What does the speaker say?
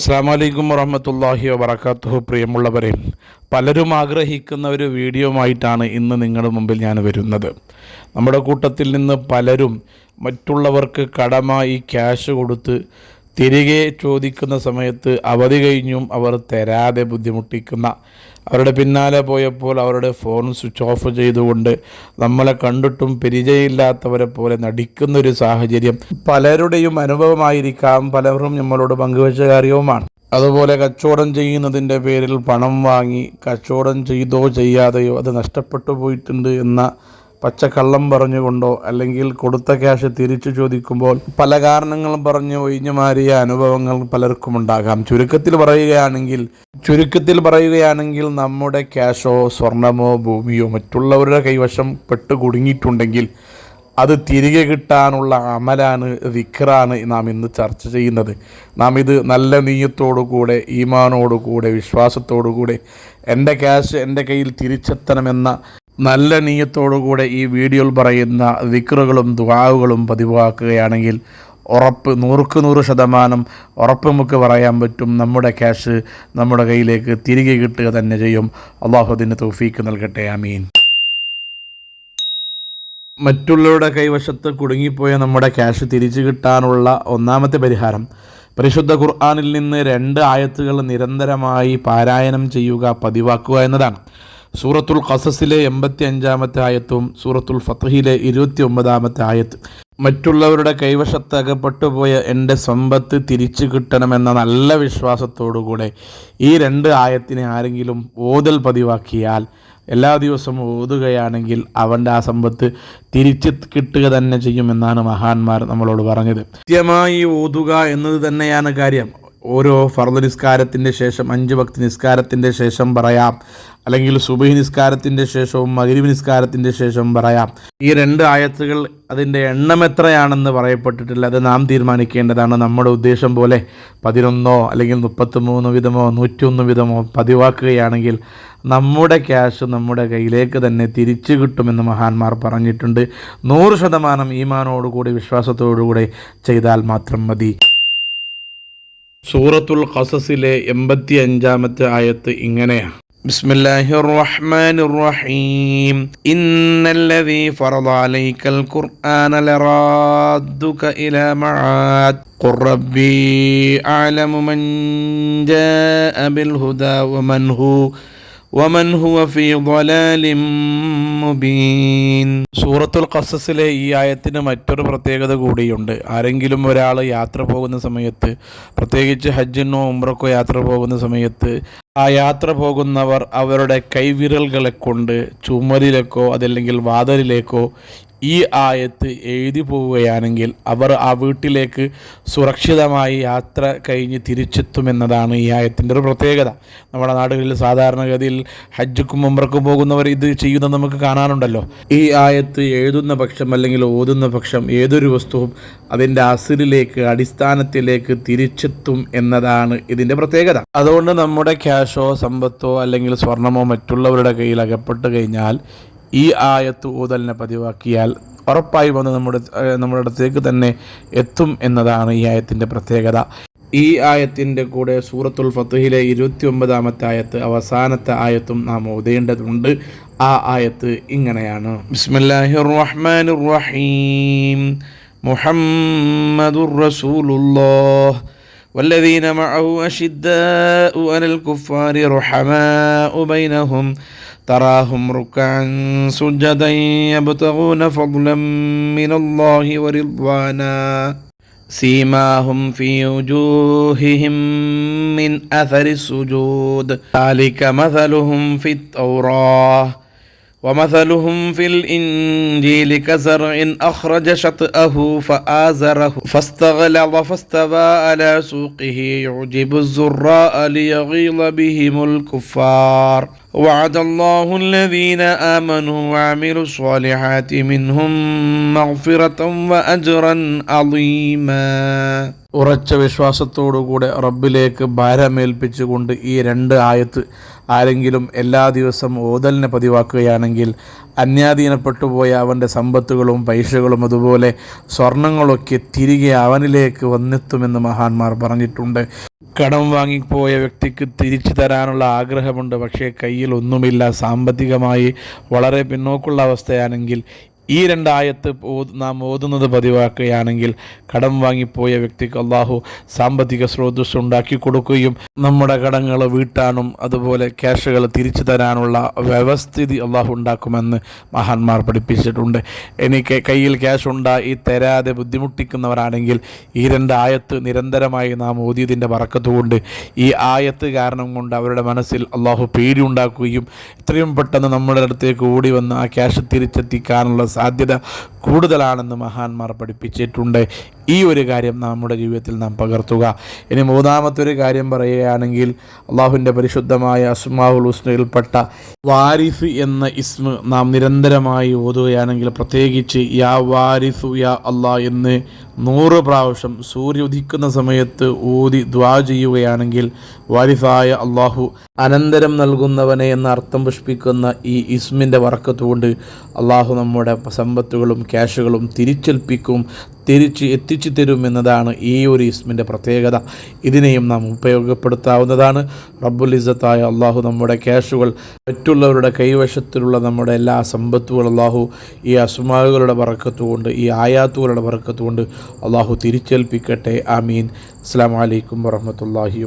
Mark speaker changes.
Speaker 1: അസ്സലാമു അലൈക്കും വറഹ്മത്തുള്ളാഹി വബറകാതുഹു. പ്രിയമുള്ളവരെ, പലരും ആഗ്രഹിക്കുന്ന ഒരു വീഡിയോയുമായിട്ടാണ് ഇന്ന് നിങ്ങളുടെ മുമ്പിൽ ഞാൻ വരുന്നത്. നമ്മുടെ കൂട്ടത്തിൽ നിന്ന് പലരും മറ്റുള്ളവർക്ക് കടമായി ക്യാഷ് കൊടുത്ത് തിരികെ ചോദിക്കുന്ന സമയത്ത് അവധി കഴിഞ്ഞും അവർ തരാതെ ബുദ്ധിമുട്ടിക്കുന്ന, അവരുടെ പിന്നാലെ പോയപ്പോൾ അവരുടെ ഫോൺ സ്വിച്ച് ഓഫ് ചെയ്തുകൊണ്ട് നമ്മളെ കണ്ടിട്ടും പരിചയമില്ലാത്തവരെ പോലെ നടിക്കുന്നൊരു സാഹചര്യം പലരുടെയും അനുഭവമായിരിക്കാം, പലരും നമ്മളോട് പങ്കുവെച്ച കാര്യവുമാണ്. അതുപോലെ കച്ചവടം ചെയ്യുന്നതിൻ്റെ പേരിൽ പണം വാങ്ങി കച്ചവടം ചെയ്തോ ചെയ്യാതെയോ അത് നഷ്ടപ്പെട്ടു പോയിട്ടുണ്ട് എന്ന പച്ചക്കള്ളം പറഞ്ഞുകൊണ്ടോ അല്ലെങ്കിൽ കൊടുത്ത ക്യാഷ് തിരിച്ചു ചോദിക്കുമ്പോൾ പല കാരണങ്ങളും പറഞ്ഞ് ഒഴിഞ്ഞു മാറിയ അനുഭവങ്ങൾ പലർക്കും ഉണ്ടാകാം. ചുരുക്കത്തിൽ പറയുകയാണെങ്കിൽ നമ്മുടെ ക്യാഷോ സ്വർണമോ ഭൂമിയോ മറ്റുള്ളവരുടെ കൈവശം പെട്ട് കുടുങ്ങിയിട്ടുണ്ടെങ്കിൽ അത് തിരികെ കിട്ടാനുള്ള അമലാണ്, ദിക്റാണ് നാം ഇന്ന് ചർച്ച ചെയ്യുന്നത്. നാം ഇത് നല്ല നീയത്തോടുകൂടെ, ഈമാനോടുകൂടെ, വിശ്വാസത്തോടുകൂടെ എൻ്റെ ക്യാഷ് എൻ്റെ കയ്യിൽ തിരിച്ചെത്തണമെന്ന നല്ല നീയത്തോടുകൂടെ ഈ വീഡിയോയിൽ പറയുന്ന ദിക്റുകളും ദുആകളും പതിവാക്കുകയാണെങ്കിൽ ഉറപ്പ് 100% ഉറപ്പ് നമുക്ക് പറയാൻ പറ്റും, നമ്മുടെ ക്യാഷ് നമ്മുടെ കയ്യിലേക്ക് തിരികെ കിട്ടുക തന്നെ ചെയ്യും. അള്ളാഹു അതിന് തൗഫീക്ക് നൽകട്ടെ, ആമീൻ. മറ്റുള്ളവരുടെ കൈവശത്ത് കുടുങ്ങിപ്പോയ നമ്മുടെ ക്യാഷ് തിരിച്ചു കിട്ടാനുള്ള ഒന്നാമത്തെ പരിഹാരം പരിശുദ്ധ ഖുർആനിൽ നിന്ന് 2 ആയത്തുകൾ നിരന്തരമായി പാരായണം ചെയ്യുക, പതിവാക്കുക എന്നതാണ്. സൂറത്തുൽ ഖസസിലെ 85-ാമത്തെ ആയത്തും സൂറത്തുൽ ഫത്ഹിലെ 29-ാമത്തെ ആയത്ത്. മറ്റുള്ളവരുടെ കൈവശത്ത് അകപ്പെട്ടുപോയ എൻ്റെ സമ്പത്ത് തിരിച്ചു കിട്ടണമെന്ന നല്ല വിശ്വാസത്തോടുകൂടെ ഈ 2 ആയത്തിനെ ആരെങ്കിലും ഓതൽ പതിവാക്കിയാൽ, എല്ലാ ദിവസവും ഓതുകയാണെങ്കിൽ അവൻ്റെ ആ സമ്പത്ത് തിരിച്ച് കിട്ടുക തന്നെ ചെയ്യുമെന്നാണ് മഹാന്മാർ നമ്മളോട് പറഞ്ഞത്. കൃത്യമായി ഓതുക എന്നത് തന്നെയാണ് കാര്യം. ഓരോ ഫർദ് നിസ്കാരത്തിൻ്റെ ശേഷം 5 വക്ത് നിസ്കാരത്തിൻ്റെ ശേഷം പറയാം, അല്ലെങ്കിൽ സുബഹി നിസ്കാരത്തിൻ്റെ ശേഷവും മഗ്രിബ് നിസ്കാരത്തിൻ്റെ ശേഷം പറയാം. ഈ 2 ആയത്തുകൾ അതിൻ്റെ എണ്ണം എത്രയാണെന്ന് പറയപ്പെട്ടിട്ടില്ല, അത് നാം തീരുമാനിക്കേണ്ടതാണ്. നമ്മുടെ ഉദ്ദേശം പോലെ 11 അല്ലെങ്കിൽ 33 വീതമോ 101 വീതമോ പതിവാക്കുകയാണെങ്കിൽ നമ്മുടെ ക്യാഷ് നമ്മുടെ കയ്യിലേക്ക് തന്നെ തിരിച്ചു കിട്ടുമെന്ന് മഹാന്മാർ പറഞ്ഞിട്ടുണ്ട്. 100% ഈമാനോടുകൂടി വിശ്വാസത്തോടുകൂടി ചെയ്താൽ മാത്രം മതി. സൂറത്തുൽ ഖസസിലെ 85-ാമത്തെ ആയത്ത് ഇങ്ങനെയാണ്: ബിസ്മില്ലാഹിർ റഹ്മാനിർ റഹീം ഇന്നല്ലദീ ഫറദ അലൈക്കൽ ഖുർആന ലറാദ്ദുക ഇലാ മആദ് ഖുർ റബ്ബി അഅലമു മൻ ജാഅ ബിൽ ഹുദാ വമൻ ഹുവ ഫീ ളലാലിൻ മുബീൻ. സൂറത്തുൽ ഖസസിലെ ഈ ആയത്തിന് മറ്റൊരു പ്രത്യേകത കൂടിയുണ്ട്. ആരെങ്കിലും ഒരാൾ യാത്ര പോകുന്ന സമയത്ത്, പ്രത്യേകിച്ച് ഹജ്ജിനോ ഉംറക്കോ യാത്ര പോകുന്ന സമയത്ത്, ആ യാത്ര പോകുന്നവർ അവരുടെ കൈവിരലുകളെ കൊണ്ട് ചുമരിലേക്കോ അതല്ലെങ്കിൽ വാതിലിലേക്കോ ഈ ആയത്ത് എഴുതി പോവുകയാണെങ്കിൽ അവർ ആ വീട്ടിലേക്ക് സുരക്ഷിതമായി യാത്ര കഴിഞ്ഞ് തിരിച്ചെത്തുമെന്നതാണ് ഈ ആയത്തിൻ്റെ ഒരു പ്രത്യേകത. നമ്മുടെ നാടുകളിൽ സാധാരണഗതിയിൽ ഹജ്ജുക്കും ഉംറക്കും പോകുന്നവർ ഇത് ചെയ്യുന്നത് നമുക്ക് കാണാനുണ്ടല്ലോ. ഈ ആയത്ത് എഴുതുന്ന പക്ഷം അല്ലെങ്കിൽ ഓതുന്ന പക്ഷം ഏതൊരു വസ്തുവും അതിൻ്റെ അസിലിലേക്ക്, അടിസ്ഥാനത്തിലേക്ക് തിരിച്ചെത്തും എന്നതാണ് ഇതിൻ്റെ പ്രത്യേകത. അതുകൊണ്ട് നമ്മുടെ ക്യാഷോ സമ്പത്തോ അല്ലെങ്കിൽ സ്വർണമോ മറ്റുള്ളവരുടെ കയ്യിൽ അകപ്പെട്ട് കഴിഞ്ഞാൽ ഈ ആയത്ത് ഓതലിനെ പതിവാക്കിയാൽ ഉറപ്പായി വന്ന് നമ്മുടെ അടുത്തേക്ക് തന്നെ എത്തും എന്നതാണ് ഈ ആയത്തിൻ്റെ പ്രത്യേകത. ഈ ആയത്തിൻ്റെ കൂടെ സൂറത്തുൽ ഫത്ഹിലെ 29-ാമത്തെ ആയത്ത്, അവസാനത്തെ ആയത്തും നാം ഓതേണ്ടതുണ്ട്. ആ ആയത്ത് ഇങ്ങനെയാണ്: ബിസ്മില്ലാഹിർ റഹ്മാനിർ റഹീം മുഹമ്മദുർ റസൂലുള്ളാഹ് വല്ലദീന മഅഹു അശിദ്ദാഉ അലൽ കുഫാരി റഹമാഉ ബൈനഹും തറാഹും റുക്അൻ സുജദൻ യബ്തഗൂന ഫദ്ലൻ മിനല്ലാഹി വറിദ്വാനാ സീമാഹും ഫീ വുജൂഹിഹിം മിൻ അഥരി സുജൂദ് ദാലിക മസലുഹും ഫിത് തൗറാത്ത് ومثلهم في الإنجيل كزرع أخرج شطأه فآزره فاستغلظ فاستوى على سوقه يعجب الزراء ليغيظ بهم الكفار وعد الله الذين آمنوا وعملوا الصالحات منهم مغفرة وأجرا عظيما. ഉറച്ച വിശ്വാസത്തോടുകൂടെ റബ്ബിലേക്ക് ഭാരമേൽപ്പിച്ചുകൊണ്ട് ഈ 2 ആയത്ത് ആരെങ്കിലും എല്ലാ ദിവസവും ഓതലിനെ പതിവാക്കുകയാണെങ്കിൽ അന്യാധീനപ്പെട്ടുപോയ അവൻ്റെ സമ്പത്തുകളും പൈസകളും അതുപോലെ സ്വർണങ്ങളൊക്കെ തിരികെ അവനിലേക്ക് വന്നെത്തുമെന്ന് മഹാന്മാർ പറഞ്ഞിട്ടുണ്ട്. കടം വാങ്ങിപ്പോയ വ്യക്തിക്ക് തിരിച്ചു തരാനുള്ള ആഗ്രഹമുണ്ട്, പക്ഷേ കയ്യിൽ ഒന്നുമില്ല, സാമ്പത്തികമായി വളരെ പിന്നോക്കുള്ള അവസ്ഥയാണെങ്കിൽ ഈ രണ്ടായത്ത് നാം ഓതുന്നത് പതിവാക്കുകയാണെങ്കിൽ കടം വാങ്ങിപ്പോയ വ്യക്തിക്ക് അള്ളാഹു സാമ്പത്തിക സ്രോതസ് ഉണ്ടാക്കി കൊടുക്കുകയും നമ്മുടെ കടങ്ങൾ വീട്ടാനും അതുപോലെ ക്യാഷുകൾ തിരിച്ചു തരാനുള്ള വ്യവസ്ഥിതി അള്ളാഹു ഉണ്ടാക്കുമെന്ന് മഹാന്മാർ പഠിപ്പിച്ചിട്ടുണ്ട്. എനിക്ക് കയ്യിൽ ക്യാഷ് ഉണ്ടായി തരാതെ ബുദ്ധിമുട്ടിക്കുന്നവരാണെങ്കിൽ ഈ രണ്ടായത്ത് നിരന്തരമായി നാം ഓതിയതിൻ്റെ ബറക്കത്തുകൊണ്ട് ഈ ആയത്ത് കാരണം കൊണ്ട് അവരുടെ മനസ്സിൽ അള്ളാഹു പേടി ഉണ്ടാക്കുകയും എത്രയും പെട്ടെന്ന് നമ്മുടെ അടുത്തേക്ക് ഓടി വന്ന് ആ ക്യാഷ് തിരിച്ചെത്തിക്കാനുള്ള സാധ്യത കൂടുതലാണെന്ന് മഹാന്മാർ പഠിപ്പിച്ചിട്ടുണ്ട്. ഈ ഒരു കാര്യം നമ്മുടെ ജീവിതത്തിൽ നാം പകർത്തുക. ഇനി മൂന്നാമത്തൊരു കാര്യം പറയുകയാണെങ്കിൽ അള്ളാഹുവിൻ്റെ പരിശുദ്ധമായ അസ്മാഉൽ ഹുസ്നയിൽപ്പെട്ട വാരിഫ് എന്ന ഇസ്മ നാം നിരന്തരമായി ഓതുകയാണെങ്കിൽ, പ്രത്യേകിച്ച് യാ വാരിഫു യാ അള്ളാഹ് എന്ന് 100 പ്രാവശ്യം സൂര്യ ഉദിക്കുന്ന സമയത്ത് ഓതി ദ്വാ ചെയ്യുകയാണെങ്കിൽ വാരിഫായ അള്ളാഹു അനന്തരം നൽകുന്നവനെ എന്ന അർത്ഥം പുഷ്പിക്കുന്ന ഈ ഇസ്മിൻ്റെ ബറക്കത്തുകൊണ്ട് അള്ളാഹു നമ്മുടെ സമ്പത്തുകളും ക്യാഷുകളും തിരിച്ച് എത്തിച്ചു തരുമെന്നതാണ് ഈ ഒരു ഇസ്മിൻ്റെ പ്രത്യേകത. ഇതിനെയും നാം ഉപയോഗപ്പെടുത്താവുന്നതാണ്. റബ്ബുൽ ഇസ്സത്തായ അള്ളാഹു നമ്മുടെ ക്യാഷുകൾ, മറ്റുള്ളവരുടെ കൈവശത്തിലുള്ള നമ്മുടെ എല്ലാ സമ്പത്തുകളും അള്ളാഹു ഈ അസ്മാഉകളുടെ ബറക്കത്തുകൊണ്ട്, ഈ ആയാത്തുകളുടെ ബറക്കത്തുകൊണ്ട് അള്ളാഹു തിരിച്ചേൽപ്പിക്കട്ടെ. ആമീൻ. അസ്സലാമു അലൈക്കും വറഹ്മത്തുള്ളാഹി.